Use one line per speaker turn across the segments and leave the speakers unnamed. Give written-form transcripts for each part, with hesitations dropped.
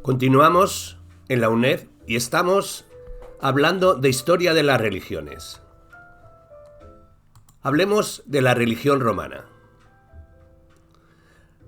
Continuamos en la UNED y estamos hablando de historia de las religiones. Hablemos de la religión romana.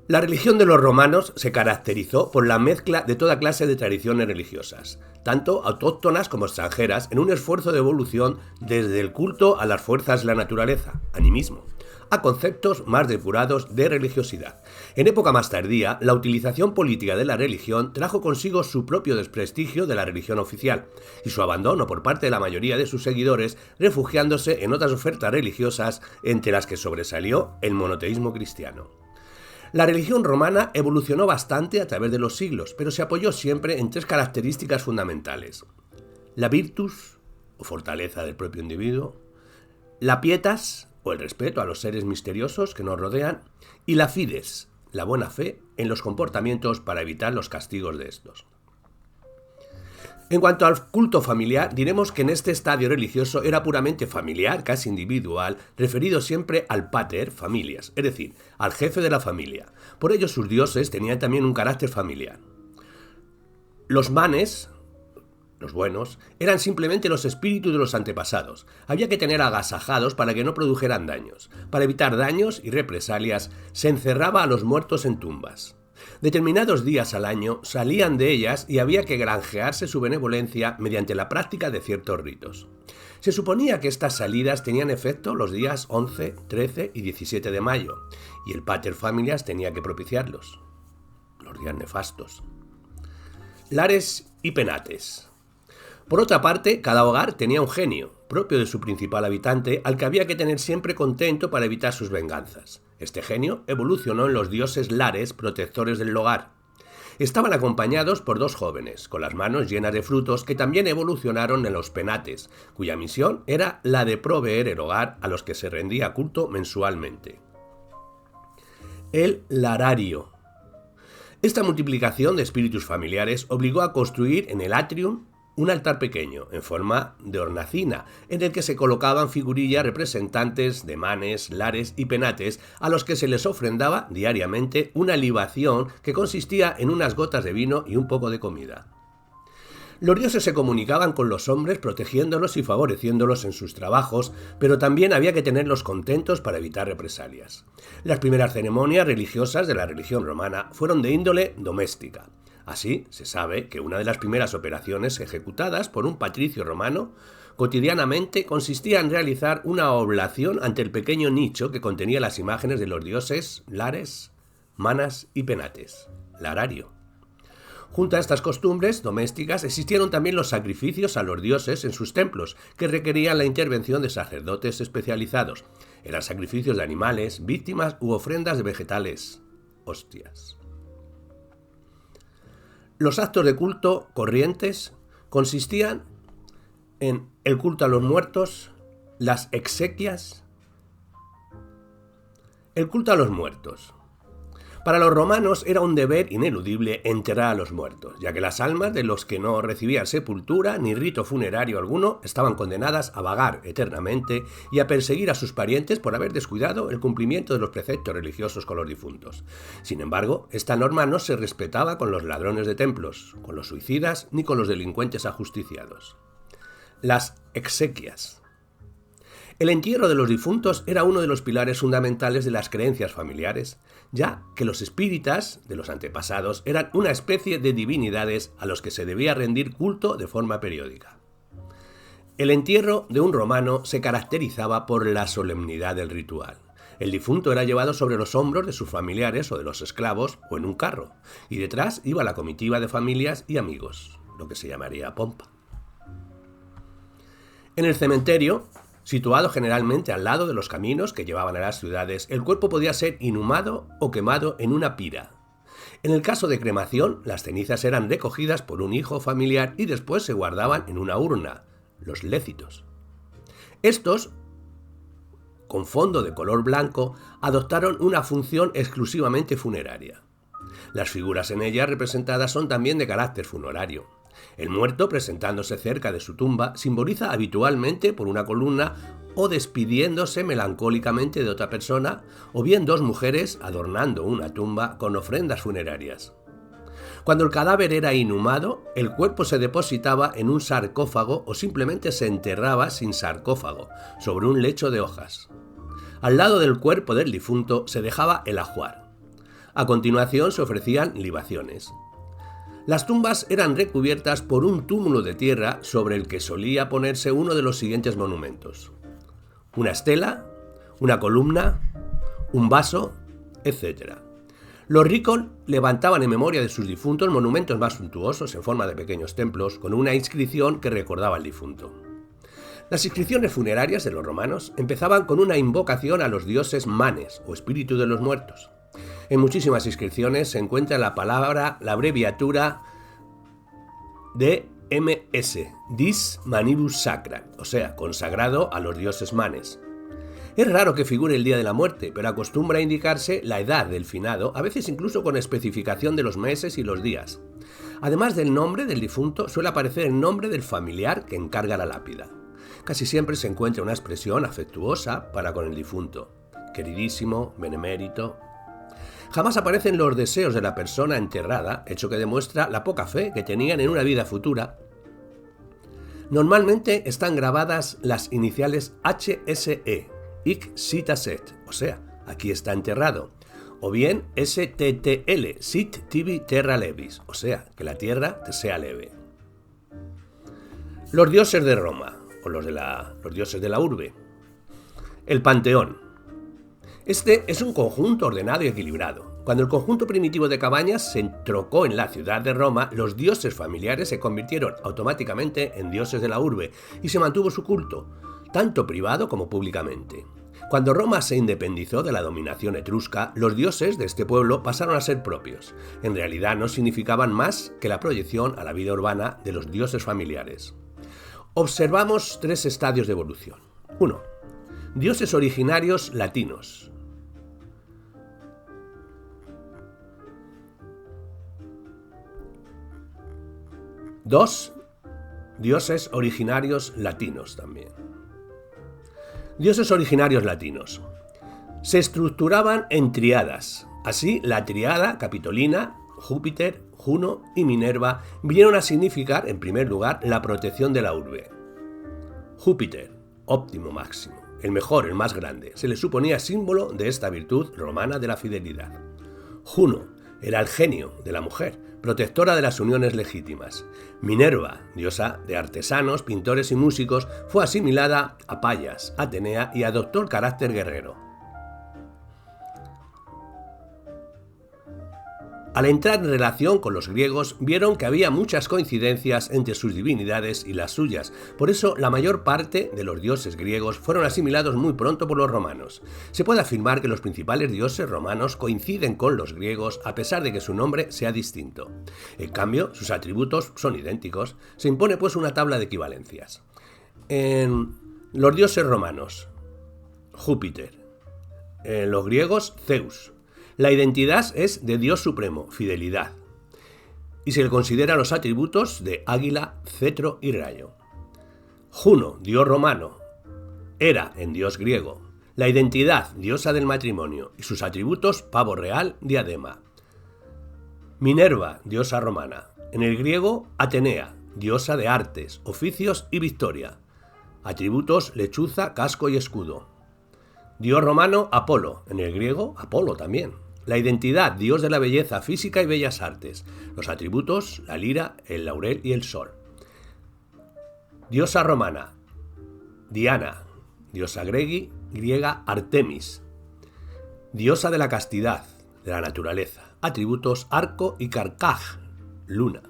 La religión de los romanos se caracterizó por la mezcla de toda clase de tradiciones religiosas, tanto autóctonas como extranjeras, en un esfuerzo de evolución desde el culto a las fuerzas de la naturaleza, animismo, a conceptos más depurados de religiosidad. En época más tardía, la utilización política de la religión trajo consigo su propio desprestigio de la religión oficial y su abandono por parte de la mayoría de sus seguidores, refugiándose en otras ofertas religiosas, entre las que sobresalió el monoteísmo cristiano. La religión romana evolucionó bastante a través de los siglos, pero se apoyó siempre en tres características fundamentales: la virtus, o fortaleza del propio individuo; la pietas, o el respeto a los seres misteriosos que nos rodean; y la fides, la buena fe en los comportamientos para evitar los castigos de estos. En cuanto al culto familiar, diremos que en este estadio religioso era puramente familiar, casi individual, referido siempre al pater familias, es decir, al jefe de la familia. Por ello sus dioses tenían también un carácter familiar. Los manes, los buenos, eran simplemente los espíritus de los antepasados. Había que tener agasajados para que no produjeran daños. Para evitar daños y represalias, se encerraba a los muertos en tumbas. Determinados días al año salían de ellas y había que granjearse su benevolencia mediante la práctica de ciertos ritos. Se suponía que estas salidas tenían efecto los días 11, 13 y 17 de mayo, y el pater familias tenía que propiciarlos, los días nefastos. Lares y penates. Por otra parte, cada hogar tenía un genio, propio de su principal habitante, al que había que tener siempre contento para evitar sus venganzas. Este genio evolucionó en los dioses lares, protectores del hogar. Estaban acompañados por dos jóvenes, con las manos llenas de frutos, que también evolucionaron en los penates, cuya misión era la de proveer el hogar a los que se rendía culto mensualmente. El larario. Esta multiplicación de espíritus familiares obligó a construir en el atrium un altar pequeño, en forma de hornacina, en el que se colocaban figurillas representantes de manes, lares y penates, a los que se les ofrendaba diariamente una libación que consistía en unas gotas de vino y un poco de comida. Los dioses se comunicaban con los hombres protegiéndolos y favoreciéndolos en sus trabajos, pero también había que tenerlos contentos para evitar represalias. Las primeras ceremonias religiosas de la religión romana fueron de índole doméstica. Así, se sabe que una de las primeras operaciones ejecutadas por un patricio romano cotidianamente consistía en realizar una oblación ante el pequeño nicho que contenía las imágenes de los dioses lares, manas y penates, larario. Junto a estas costumbres domésticas existieron también los sacrificios a los dioses en sus templos, que requerían la intervención de sacerdotes especializados. Eran sacrificios de animales, víctimas u ofrendas de vegetales, hostias. Los actos de culto corrientes consistían en el culto a los muertos, las exequias. El culto a los muertos. Para los romanos era un deber ineludible enterrar a los muertos, ya que las almas de los que no recibían sepultura ni rito funerario alguno estaban condenadas a vagar eternamente y a perseguir a sus parientes por haber descuidado el cumplimiento de los preceptos religiosos con los difuntos. Sin embargo, esta norma no se respetaba con los ladrones de templos, con los suicidas ni con los delincuentes ajusticiados. Las exequias. El entierro de los difuntos era uno de los pilares fundamentales de las creencias familiares, ya que los espíritas de los antepasados eran una especie de divinidades a los que se debía rendir culto de forma periódica. El entierro de un romano se caracterizaba por la solemnidad del ritual. El difunto era llevado sobre los hombros de sus familiares o de los esclavos o en un carro, y detrás iba la comitiva de familias y amigos, lo que se llamaría pompa. En el cementerio, situado generalmente al lado de los caminos que llevaban a las ciudades, el cuerpo podía ser inhumado o quemado en una pira. En el caso de cremación, las cenizas eran recogidas por un hijo familiar y después se guardaban en una urna, los lécitos. Estos, con fondo de color blanco, adoptaron una función exclusivamente funeraria. Las figuras en ellas representadas son también de carácter funerario. El muerto, presentándose cerca de su tumba, simboliza habitualmente por una columna o despidiéndose melancólicamente de otra persona, o bien dos mujeres adornando una tumba con ofrendas funerarias. Cuando el cadáver era inhumado, el cuerpo se depositaba en un sarcófago o simplemente se enterraba sin sarcófago, sobre un lecho de hojas. Al lado del cuerpo del difunto se dejaba el ajuar. A continuación se ofrecían libaciones. Las tumbas eran recubiertas por un túmulo de tierra sobre el que solía ponerse uno de los siguientes monumentos: una estela, una columna, un vaso, etc. Los ricos levantaban en memoria de sus difuntos monumentos más suntuosos en forma de pequeños templos con una inscripción que recordaba al difunto. Las inscripciones funerarias de los romanos empezaban con una invocación a los dioses manes o espíritus de los muertos. En muchísimas inscripciones se encuentra la abreviatura DMS, Dis Manibus Sacra, o sea, consagrado a los dioses manes. Es raro que figure el día de la muerte, pero acostumbra a indicarse la edad del finado, a veces incluso con especificación de los meses y los días. Además del nombre del difunto, suele aparecer el nombre del familiar que encarga la lápida. Casi siempre se encuentra una expresión afectuosa para con el difunto: queridísimo, benemérito. Jamás aparecen los deseos de la persona enterrada, hecho que demuestra la poca fe que tenían en una vida futura. Normalmente están grabadas las iniciales HSE, Hic Sita Set, o sea, aquí está enterrado, o bien STTL, Sit Tibi Terra Levis, o sea, que la tierra te sea leve. Los dioses de Roma, o los dioses de la urbe. El panteón. Este es un conjunto ordenado y equilibrado. Cuando el conjunto primitivo de cabañas se entrocó en la ciudad de Roma, los dioses familiares se convirtieron automáticamente en dioses de la urbe y se mantuvo su culto, tanto privado como públicamente. Cuando Roma se independizó de la dominación etrusca, los dioses de este pueblo pasaron a ser propios. En realidad no significaban más que la proyección a la vida urbana de los dioses familiares. Observamos 3 estadios de evolución. 1. Dioses originarios latinos. 2. Dioses originarios latinos también. Dioses originarios latinos. Se estructuraban en triadas. Así, la triada capitolina, Júpiter, Juno y Minerva vinieron a significar, en primer lugar, la protección de la urbe. Júpiter, óptimo máximo, el mejor, el más grande, se le suponía símbolo de esta virtud romana de la fidelidad. Juno era el genio de la mujer, protectora de las uniones legítimas. Minerva, diosa de artesanos, pintores y músicos, fue asimilada a Payas, Atenea y adoptó el carácter guerrero. Al entrar en relación con los griegos, vieron que había muchas coincidencias entre sus divinidades y las suyas. Por eso, la mayor parte de los dioses griegos fueron asimilados muy pronto por los romanos. Se puede afirmar que los principales dioses romanos coinciden con los griegos a pesar de que su nombre sea distinto. En cambio, sus atributos son idénticos. Se impone pues una tabla de equivalencias. En los dioses romanos, Júpiter. En los griegos, Zeus. La identidad es de Dios supremo, fidelidad, y se le considera los atributos de águila, cetro y rayo. Juno, dios romano. Hera, en dios griego. La identidad, diosa del matrimonio, y sus atributos, pavo real, diadema. Minerva, diosa romana. En el griego, Atenea, diosa de artes, oficios y victoria. Atributos, lechuza, casco y escudo. Dios romano, Apolo. En el griego, Apolo también. La identidad, dios de la belleza física y bellas artes. Los atributos, la lira, el laurel y el sol. Diosa romana, Diana. Diosa griega, Artemis. Diosa de la castidad, de la naturaleza. Atributos, arco y carcaj, luna.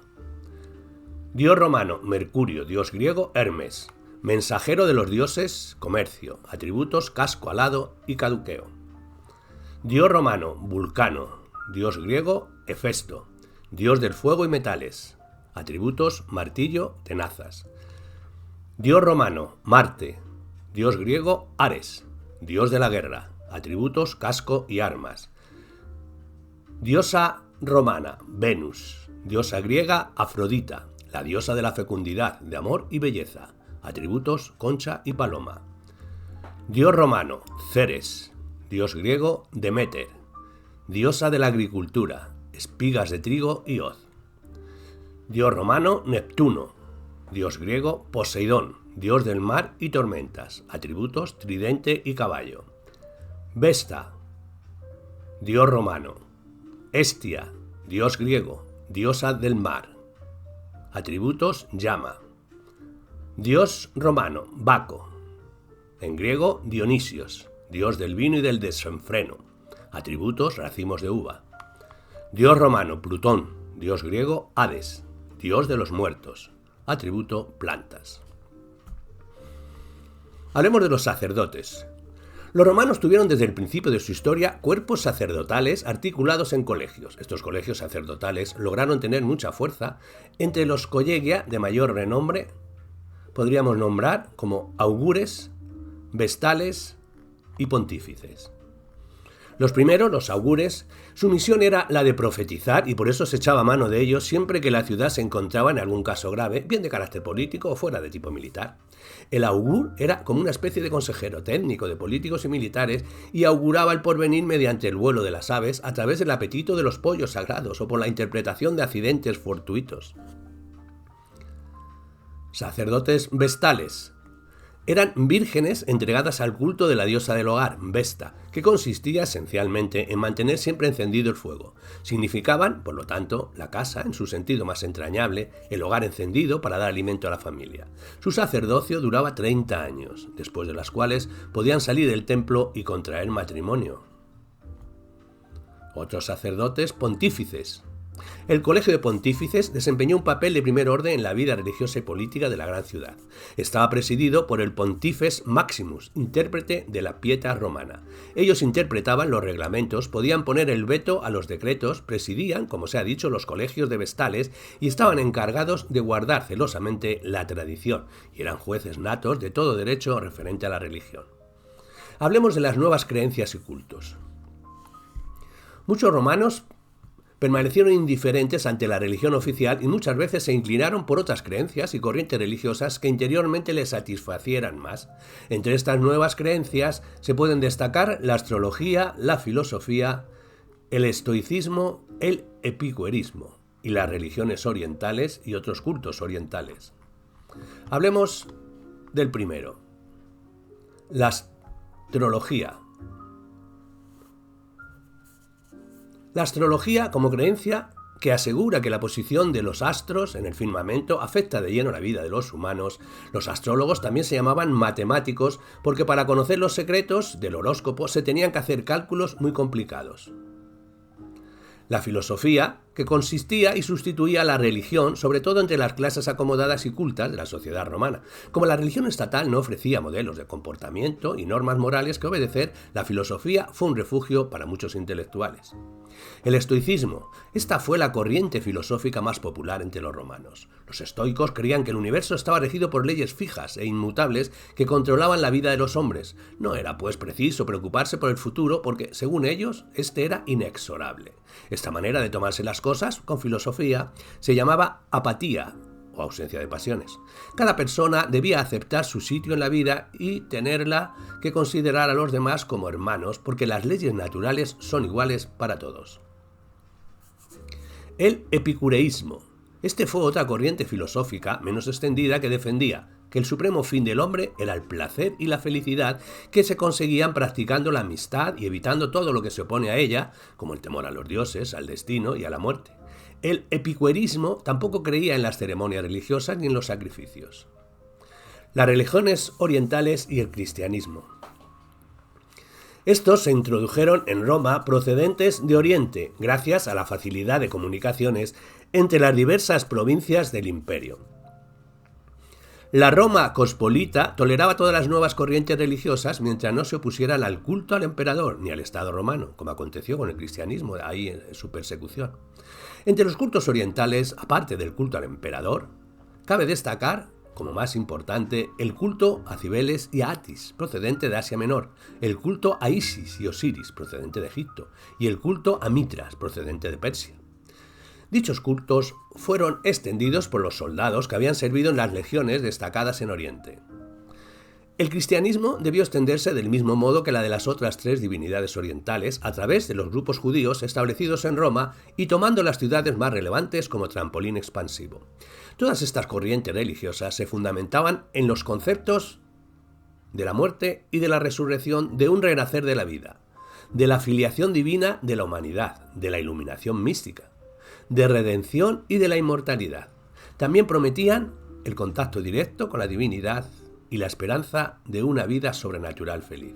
Dios romano, Mercurio. Dios griego, Hermes. Mensajero de los dioses, comercio. Atributos, casco alado y caduqueo. Dios romano, Vulcano. Dios griego, Hefesto. Dios del fuego y metales. Atributos, martillo, tenazas. Dios romano, Marte. Dios griego, Ares. Dios de la guerra. Atributos, casco y armas. Diosa romana, Venus. Diosa griega, Afrodita. La diosa de la fecundidad, de amor y belleza. Atributos, concha y paloma. Dios romano, Ceres. Dios griego, Deméter. Diosa de la agricultura, espigas de trigo y hoz. Dios romano, Neptuno. Dios griego, Poseidón, dios del mar y tormentas. Atributos, tridente y caballo. Vesta, dios romano. Hestia, dios griego, diosa del mar. Atributos, llama. Dios romano, Baco. En griego, Dionisios, dios del vino y del desenfreno. Atributos, racimos de uva. Dios romano, Plutón, dios griego, Hades, dios de los muertos. Atributo, plantas. Hablemos de los sacerdotes. Los romanos tuvieron desde el principio de su historia cuerpos sacerdotales articulados en colegios. Estos colegios sacerdotales lograron tener mucha fuerza. Entre los collegia de mayor renombre podríamos nombrar como augures, vestales y pontífices. Los primeros, los augures, su misión era la de profetizar y por eso se echaba mano de ellos siempre que la ciudad se encontraba en algún caso grave, bien de carácter político o fuera de tipo militar. El augur era como una especie de consejero técnico de políticos y militares y auguraba el porvenir mediante el vuelo de las aves a través del apetito de los pollos sagrados o por la interpretación de accidentes fortuitos. Sacerdotes vestales. Eran vírgenes entregadas al culto de la diosa del hogar, Vesta, que consistía esencialmente en mantener siempre encendido el fuego. Significaban, por lo tanto, la casa en su sentido más entrañable, el hogar encendido para dar alimento a la familia. Su sacerdocio duraba 30 años, después de las cuales podían salir del templo y contraer matrimonio. Otros sacerdotes pontífices. El colegio de pontífices desempeñó un papel de primer orden en la vida religiosa y política de la gran ciudad. Estaba presidido por el Pontifex Maximus, intérprete de la Pietà romana. Ellos interpretaban los reglamentos, podían poner el veto a los decretos, presidían, como se ha dicho, los colegios de vestales y estaban encargados de guardar celosamente la tradición, y eran jueces natos de todo derecho referente a la religión. Hablemos de las nuevas creencias y cultos. Muchos romanos permanecieron indiferentes ante la religión oficial y muchas veces se inclinaron por otras creencias y corrientes religiosas que interiormente les satisfacieran más. Entre estas nuevas creencias se pueden destacar la astrología, la filosofía, el estoicismo, el epicureísmo y las religiones orientales y otros cultos orientales. Hablemos del primero, la astrología. La astrología como creencia que asegura que la posición de los astros en el firmamento afecta de lleno la vida de los humanos. Los astrólogos también se llamaban matemáticos porque para conocer los secretos del horóscopo se tenían que hacer cálculos muy complicados. La filosofía, que consistía y sustituía a la religión, sobre todo entre las clases acomodadas y cultas de la sociedad romana. Como la religión estatal no ofrecía modelos de comportamiento y normas morales que obedecer, la filosofía fue un refugio para muchos intelectuales. El estoicismo. Esta fue la corriente filosófica más popular entre los romanos. Los estoicos creían que el universo estaba regido por leyes fijas e inmutables que controlaban la vida de los hombres. No era, pues, preciso preocuparse por el futuro porque, según ellos, este era inexorable. Esta manera de tomarse las cosas, con filosofía, se llamaba apatía o ausencia de pasiones. Cada persona debía aceptar su sitio en la vida y tenerla que considerar a los demás como hermanos, porque las leyes naturales son iguales para todos. El epicureísmo. Este fue otra corriente filosófica menos extendida que defendía que el supremo fin del hombre era el placer y la felicidad que se conseguían practicando la amistad y evitando todo lo que se opone a ella, como el temor a los dioses, al destino y a la muerte. El epicureísmo tampoco creía en las ceremonias religiosas ni en los sacrificios. Las religiones orientales y el cristianismo. Estos se introdujeron en Roma procedentes de Oriente, gracias a la facilidad de comunicaciones entre las diversas provincias del imperio. La Roma cospolita toleraba todas las nuevas corrientes religiosas mientras no se opusieran al culto al emperador ni al Estado romano, como aconteció con el cristianismo ahí en su persecución. Entre los cultos orientales, aparte del culto al emperador, cabe destacar, como más importante, el culto a Cibeles y a Atis, procedente de Asia Menor, el culto a Isis y Osiris, procedente de Egipto, y el culto a Mitras, procedente de Persia. Dichos cultos fueron extendidos por los soldados que habían servido en las legiones destacadas en Oriente. El cristianismo debió extenderse del mismo modo que la de las otras tres divinidades orientales a través de los grupos judíos establecidos en Roma y tomando las ciudades más relevantes como trampolín expansivo. Todas estas corrientes religiosas se fundamentaban en los conceptos de la muerte y de la resurrección, de un renacer de la vida, de la filiación divina de la humanidad, de la iluminación mística, de redención y de la inmortalidad. También prometían el contacto directo con la divinidad y la esperanza de una vida sobrenatural feliz.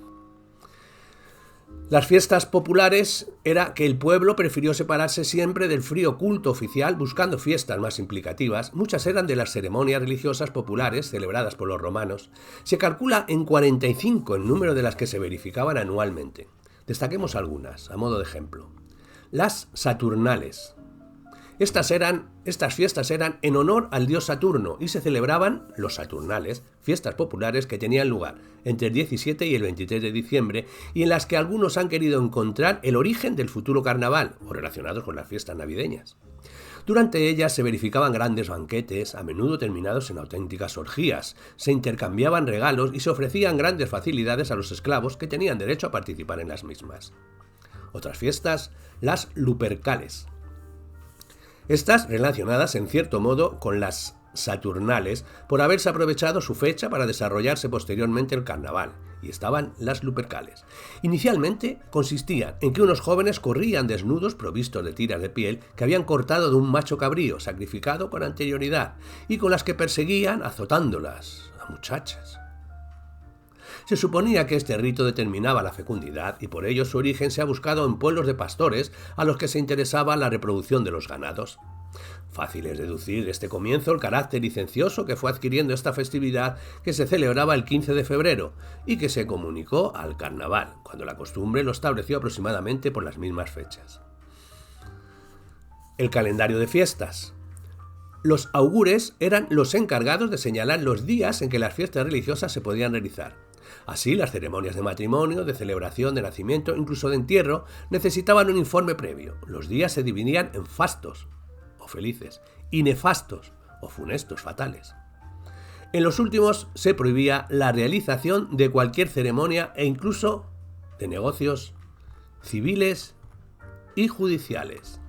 Las fiestas populares era que el pueblo prefirió separarse siempre del frío culto oficial buscando fiestas más implicativas. Muchas eran de las ceremonias religiosas populares celebradas por los romanos. Se calcula en 45 el número de las que se verificaban anualmente. Destaquemos algunas, a modo de ejemplo. Las Saturnales. Estas fiestas eran en honor al dios Saturno y se celebraban los Saturnales, fiestas populares que tenían lugar entre el 17 y el 23 de diciembre y en las que algunos han querido encontrar el origen del futuro carnaval o relacionados con las fiestas navideñas. Durante ellas se verificaban grandes banquetes, a menudo terminados en auténticas orgías, se intercambiaban regalos y se ofrecían grandes facilidades a los esclavos que tenían derecho a participar en las mismas. Otras fiestas, las Lupercales. Estas relacionadas en cierto modo con las Saturnales por haberse aprovechado su fecha para desarrollarse posteriormente el carnaval, y estaban las Lupercales. Inicialmente consistían en que unos jóvenes corrían desnudos provistos de tiras de piel que habían cortado de un macho cabrío sacrificado con anterioridad y con las que perseguían azotándolas a muchachas. Se suponía que este rito determinaba la fecundidad y por ello su origen se ha buscado en pueblos de pastores a los que se interesaba la reproducción de los ganados. Fácil es deducir de este comienzo el carácter licencioso que fue adquiriendo esta festividad que se celebraba el 15 de febrero y que se comunicó al carnaval, cuando la costumbre lo estableció aproximadamente por las mismas fechas. El calendario de fiestas. Los augures eran los encargados de señalar los días en que las fiestas religiosas se podían realizar. Así, las ceremonias de matrimonio, de celebración, de nacimiento, incluso de entierro, necesitaban un informe previo. Los días se dividían en fastos, o felices, y nefastos, o funestos, fatales. En los últimos se prohibía la realización de cualquier ceremonia e incluso de negocios civiles y judiciales.